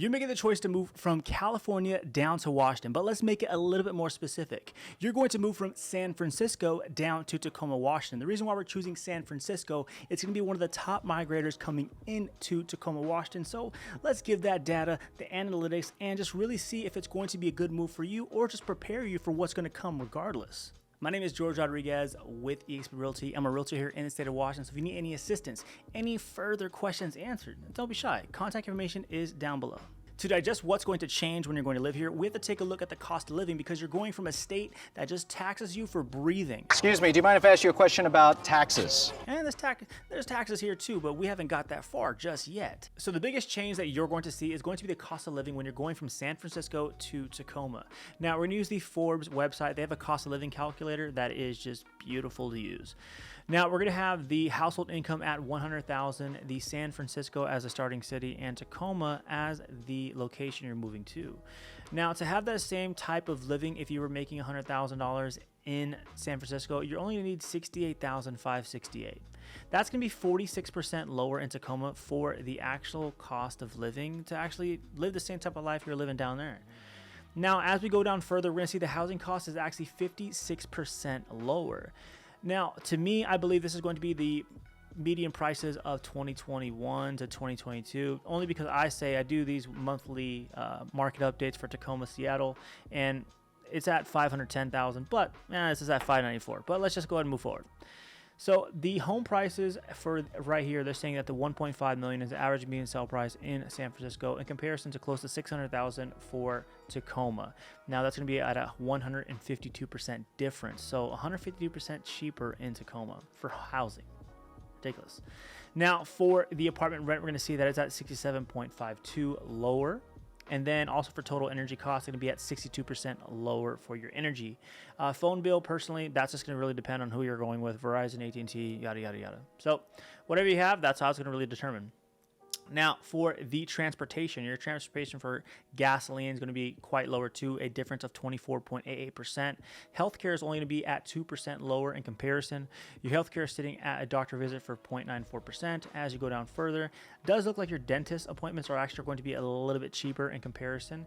You're making the choice to move from California down to Washington, but let's make it a little bit more specific. You're going to move from San Francisco down to Tacoma, Washington. The reason why we're choosing San Francisco, it's going to be one of the top migrators coming into Tacoma, Washington. So let's give that data, the analytics, and just really see if it's going to be a good move for you or just prepare you for what's going to come regardless. My name is George Rodriguez with eXp Realty. I'm a realtor here in the state of Washington. So if you need any assistance, any further questions answered, don't be shy. Contact information is down below. To digest what's going to change when you're going to live here, we have to take a look at the cost of living because you're going from a state that just taxes you for breathing. Excuse me, do you mind if I ask you a question about taxes? And there's taxes here too, but we haven't got that far just yet. So the biggest change that you're going to see is going to be the cost of living when you're going from San Francisco to Tacoma. Now we're going to use the Forbes website. They have a cost of living calculator that is just beautiful to use. Now we're going to have the household income at $100,000, the San Francisco as a starting city, and Tacoma as the location you're moving to. Now to have that same type of living, if you were making $100,000 in San Francisco, you're only going to need $68,568. That's going to be 46% lower in Tacoma for the actual cost of living to actually live the same type of life you're living down there. Now, as we go down further, we're going to see the housing cost is actually 56% lower. Now, to me, I believe this is going to be the median prices of 2021 to 2022, only because I do these monthly market updates for Tacoma, Seattle, and it's at 510,000, but this is at 594. But let's just go ahead and move forward. So the home prices for right here, they're saying that the 1.5 million is the average median sale price in San Francisco in comparison to close to 600,000 for Tacoma. Now that's going to be at a 152% difference. So 152% cheaper in Tacoma for housing. Ridiculous. Now for the apartment rent, we're going to see that it's at 67.52 lower. And then also for total energy costs, it's going to be at 62% lower for your energy. Phone bill, personally, that's just going to really depend on who you're going with, Verizon, AT&T, yada, yada, yada. So whatever you have, that's how it's going to really determine. Now, for the transportation, your transportation for gasoline is going to be quite lower too, a difference of 24.88%. Healthcare is only going to be at 2% lower in comparison. Your healthcare is sitting at a doctor visit for 0.94%. As you go down further, it does look like your dentist appointments are actually going to be a little bit cheaper in comparison,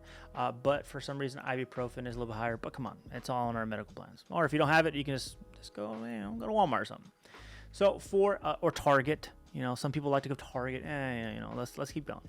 but for some reason, ibuprofen is a little bit higher. But come on, it's all on our medical plans. Or if you don't have it, you can just go, go to Walmart or something. So for or Target. Some people like to go to Target. Let's keep going.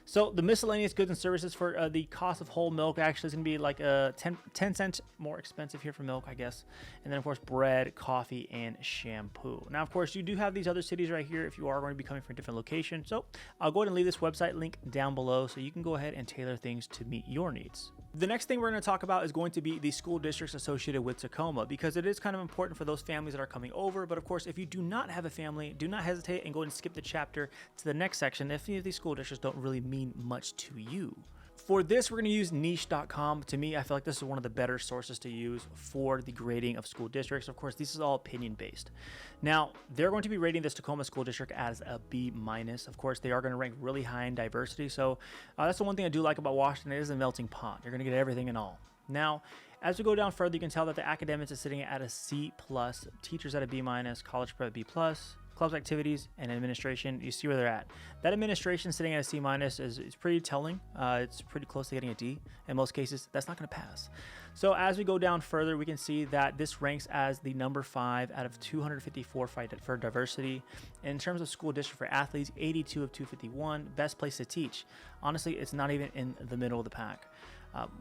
So the miscellaneous goods and services for the cost of whole milk actually is going to be like 10 cents more expensive here for milk, I guess. And then, of course, bread, coffee, and shampoo. Now, of course, you do have these other cities right here if you are going to be coming from a different location. So I'll go ahead and leave this website link down below so you can go ahead and tailor things to meet your needs. The next thing we're going to talk about is going to be the school districts associated with Tacoma, because it is kind of important for those families that are coming over. But of course, if you do not have a family, do not hesitate and go ahead and skip the chapter to the next section if any of these school districts don't really mean much to you. For this, we're going to use niche.com. To me, I feel like this is one of the better sources to use for the grading of school districts. Of course, this is all opinion based. Now, they're going to be rating this Tacoma school district as a B-. Of course, they are going to rank really high in diversity. So that's the one thing I do like about Washington. It is a melting pot. You're going to get everything and all. Now, as we go down further, you can tell that the academics is sitting at a C+, teachers at a B-, college prep B+, clubs, activities, and administration. You see where they're at. That administration sitting at a C- is pretty telling. It's pretty close to getting a D. In most cases, that's not going to pass. So as we go down further, we can see that this ranks as the number 5 out of 254 for diversity. In terms of school district for athletes, 82 of 251, best place to teach. Honestly, it's not even in the middle of the pack.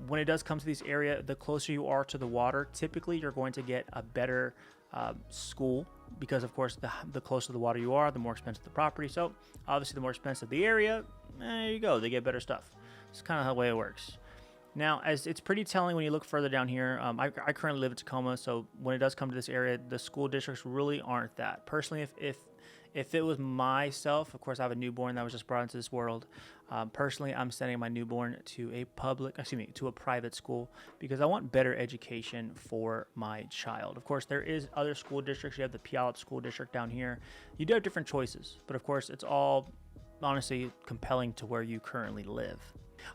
When it does come to this area, the closer you are to the water, typically you're going to get a better school, because of course the closer to the water you are, the more expensive the property. So obviously the more expensive the area, there you go, they get better stuff. It's kind of the way it works. Now, as it's pretty telling when you look further down here, I currently live in Tacoma, so when it does come to this area, the school districts really aren't that. Personally, if it was myself, of course, I have a newborn that was just brought into this world. Personally, I'm sending my newborn to a private school because I want better education for my child. Of course, there is other school districts. You have the Puyallup School District down here. You do have different choices, but of course, it's all honestly compelling to where you currently live.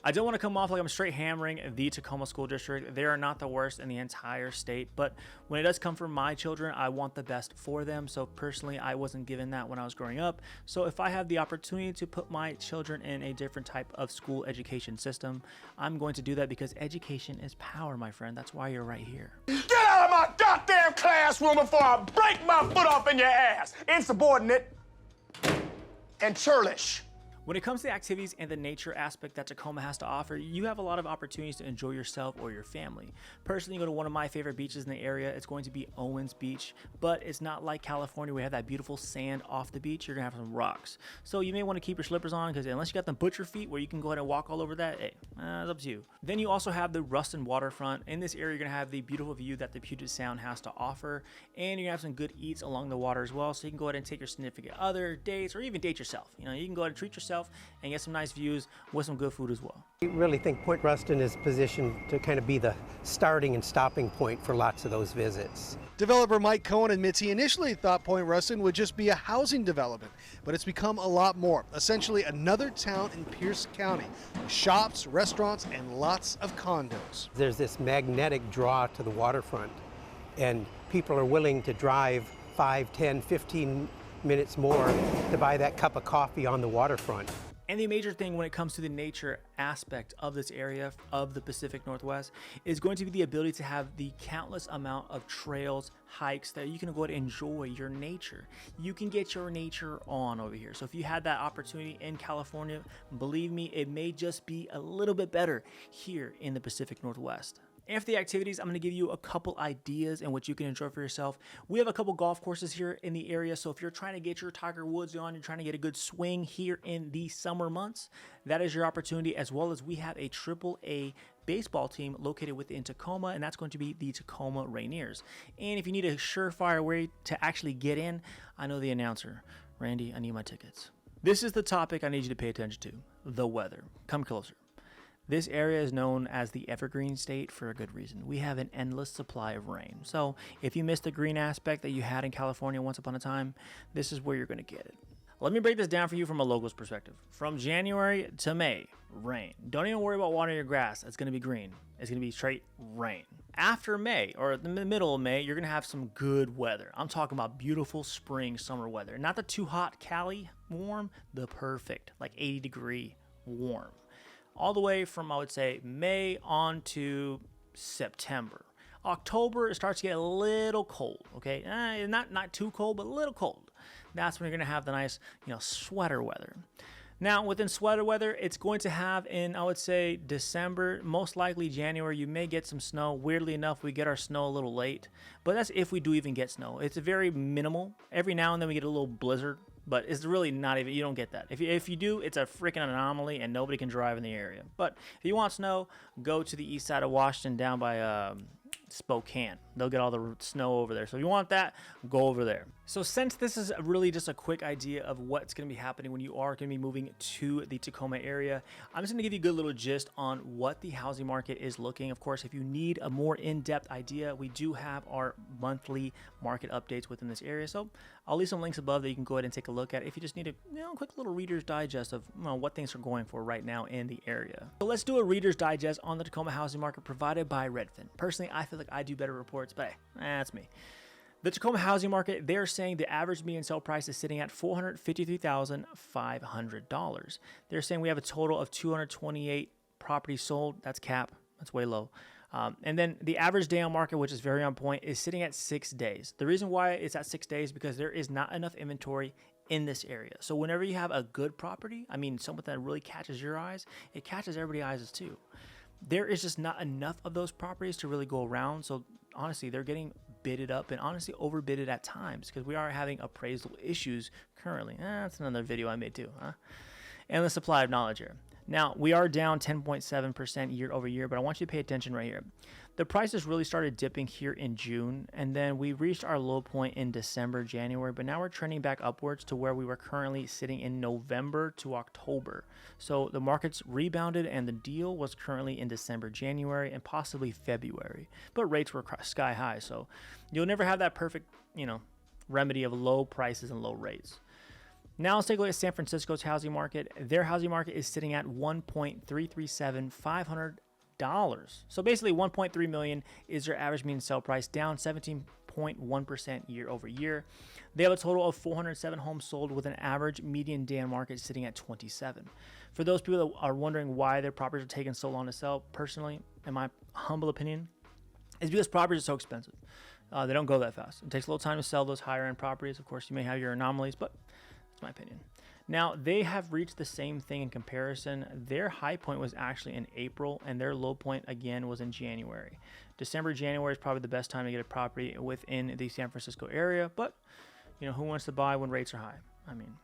I don't want to come off like I'm straight hammering the Tacoma School District. They are not the worst in the entire state, but when it does come from my children, I want the best for them. So personally, I wasn't given that when I was growing up. So if I have the opportunity to put my children in a different type of school education system, I'm going to do that because education is power, my friend. That's why you're right here. Get out of my goddamn classroom before I break my foot off in your ass! Insubordinate and churlish. When it comes to activities and the nature aspect that Tacoma has to offer, you have a lot of opportunities to enjoy yourself or your family. Personally, you go to one of my favorite beaches in the area, it's going to be Owens Beach, but it's not like California where you have that beautiful sand off the beach. You're gonna have some rocks. So you may want to keep your slippers on because unless you got them butcher feet where you can go ahead and walk all over that, hey, it's up to you. Then you also have the Ruston waterfront. In this area, you're gonna have the beautiful view that the Puget Sound has to offer, and you're gonna have some good eats along the water as well. So you can go ahead and take your significant other, dates, or even date yourself. You know, you can go ahead and treat yourself and get some nice views with some good food as well. I really think Point Ruston is positioned to kind of be the starting and stopping point for lots of those visits. Developer Mike Cohen admits he initially thought Point Ruston would just be a housing development, but it's become a lot more. Essentially another town in Pierce County, with shops, restaurants, and lots of condos. There's this magnetic draw to the waterfront, and people are willing to drive 5, 10, 15 minutes more to buy that cup of coffee on the waterfront. And the major thing when it comes to the nature aspect of this area of the Pacific Northwest is going to be the ability to have the countless amount of trails, hikes that you can go ahead and enjoy your nature. You can get your nature on over here. So if you had that opportunity in California, believe me, it may just be a little bit better here in the Pacific Northwest. And for the activities, I'm going to give you a couple ideas in which you can enjoy for yourself. We have a couple golf courses here in the area, so if you're trying to get your Tiger Woods on, you're trying to get a good swing here in the summer months, that is your opportunity, as well as we have a AAA baseball team located within Tacoma, and that's going to be the Tacoma Rainiers. And if you need a surefire way to actually get in, I know the announcer. Randy, I need my tickets. This is the topic I need you to pay attention to, the weather. Come closer. This area is known as the Evergreen State for a good reason. We have an endless supply of rain. So if you missed the green aspect that you had in California once upon a time, this is where you're going to get it. Let me break this down for you from a local's perspective. From January to May, rain. Don't even worry about watering your grass. It's going to be green. It's going to be straight rain. After May, or the middle of May, you're going to have some good weather. I'm talking about beautiful spring, summer weather. Not the too hot Cali warm, the perfect, like 80-degree warm. All the way from, I would say, May on to September. October, it starts to get a little cold, okay? Not too cold, but a little cold. That's when you're going to have the nice, sweater weather. Now, within sweater weather, it's going to have in, I would say, December, most likely January, you may get some snow. Weirdly enough, we get our snow a little late, but that's if we do even get snow. It's very minimal. Every now and then we get a little blizzard, but it's really not even, you don't get that. If you do, it's a freaking anomaly and nobody can drive in the area. But if you want snow, go to the east side of Washington down by Spokane. They'll get all the snow over there. So if you want that, go over there. So since this is really just a quick idea of what's going to be happening when you are going to be moving to the Tacoma area, I'm just going to give you a good little gist on what the housing market is looking. Of course, if you need a more in-depth idea, we do have our monthly market updates within this area. So I'll leave some links above that you can go ahead and take a look at if you just need a quick little Reader's Digest of what things are going for right now in the area. So let's do a Reader's Digest on the Tacoma housing market provided by Redfin. Personally, I feel like I do better reports, but hey, that's me. The Tacoma housing market, they're saying the average median sale price is sitting at $453,500. They're saying we have a total of 228 properties sold. That's cap. That's way low. And then the average day on market, which is very on point, is sitting at 6 days. The reason why it's at 6 days is because there is not enough inventory in this area. So whenever you have a good property, something that really catches your eyes, it catches everybody's eyes too. There is just not enough of those properties to really go around. So honestly, they're getting bidded up and honestly overbidded at times because we are having appraisal issues currently. That's another video I made too, huh? And the supply of knowledge here. Now, we are down 10.7% year over year, but I want you to pay attention right here. The prices really started dipping here in June, and then we reached our low point in December, January, but now we're trending back upwards to where we were currently sitting in November to October. So the market's rebounded, and the deal was currently in December, January, and possibly February. But rates were sky high, so you'll never have that perfect, remedy of low prices and low rates. Now let's take a look at San Francisco's housing market. Their housing market is sitting at $1,337,500. So basically 1.3 million is their average median sale price, down 17.1% year over year. They have a total of 407 homes sold with an average median day on market sitting at 27. For those people that are wondering why their properties are taking so long to sell, personally, in my humble opinion, is because properties are so expensive. They don't go that fast. It takes a little time to sell those higher end properties. Of course, you may have your anomalies, but that's my opinion. Now, they have reached the same thing in comparison. Their high point was actually in April, and their low point, again, was in January. December, January is probably the best time to get a property within the San Francisco area, but, you know, who wants to buy when rates are high? I mean,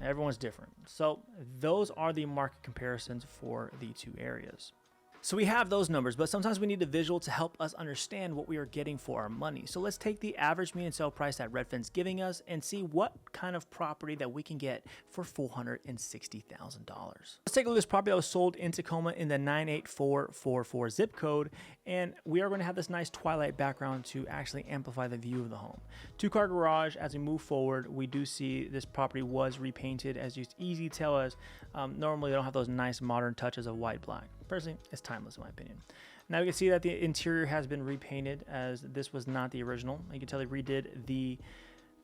everyone's different. So those are the market comparisons for the two areas. So we have those numbers, but sometimes we need a visual to help us understand what we are getting for our money. So let's take the average median sale price that Redfin's giving us and see what kind of property that we can get for $460,000. Let's take a look at this property that was sold in Tacoma in the 98444 zip code, and we are going to have this nice twilight background to actually amplify the view of the home. 2-car garage. As we move forward, we do see this property was repainted, as you easy tell us. Normally they don't have those nice modern touches of white black. Personally, it's timeless in my opinion. Now you can see that the interior has been repainted, as this was not the original. You can tell they redid the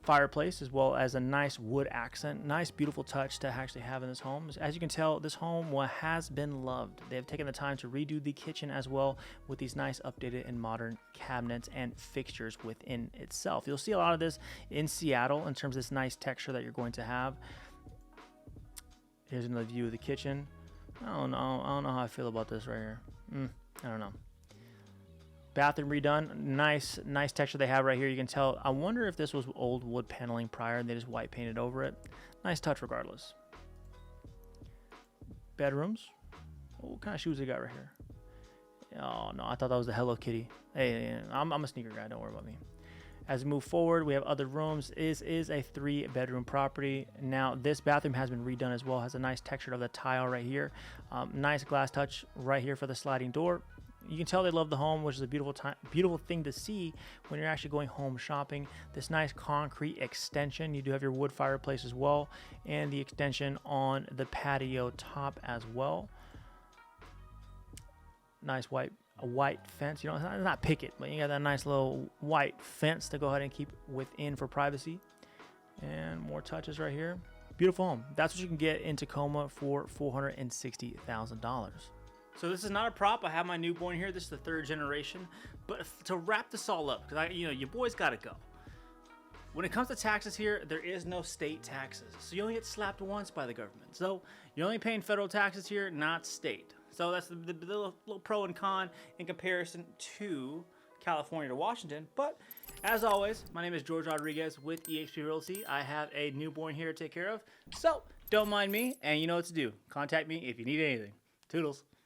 fireplace as well as a nice wood accent. Nice, beautiful touch to actually have in this home. As you can tell, this home has been loved. They have taken the time to redo the kitchen as well with these nice updated and modern cabinets and fixtures within itself. You'll see a lot of this in Seattle in terms of this nice texture that you're going to have. Here's another view of the kitchen. I don't know how I feel about this right here. I don't know. Bathroom redone. Nice texture they have right here. You can tell. I wonder if this was old wood paneling prior and they just white painted over it. Nice touch regardless. Bedrooms. Oh, what kind of shoes they got right here? Oh no, I thought that was the Hello Kitty. Hey, I'm a sneaker guy. Don't worry about me. As we move forward, we have other rooms. This is a 3-bedroom property. Now, this bathroom has been redone as well. Has a nice texture of the tile right here. Nice glass touch right here for the sliding door. You can tell they love the home, which is a beautiful thing to see when you're actually going home shopping. This nice concrete extension. You do have your wood fireplace as well, and the extension on the patio top as well. Nice white fence. You know, it's not picket, but you got that nice little white fence to go ahead and keep within for privacy. And more touches right here. Beautiful home. That's what you can get in Tacoma for $460,000. So this is not a prop. I have my newborn here. This is the 3rd generation. But to wrap this all up, because your boys got to go. When it comes to taxes here, there is no state taxes. So you only get slapped once by the government. So you're only paying federal taxes here, not state. So that's the little pro and con in comparison to California to Washington. But as always, my name is George Rodriguez with eXp Realty. I have a newborn here to take care of. So don't mind me, and you know what to do. Contact me if you need anything. Toodles.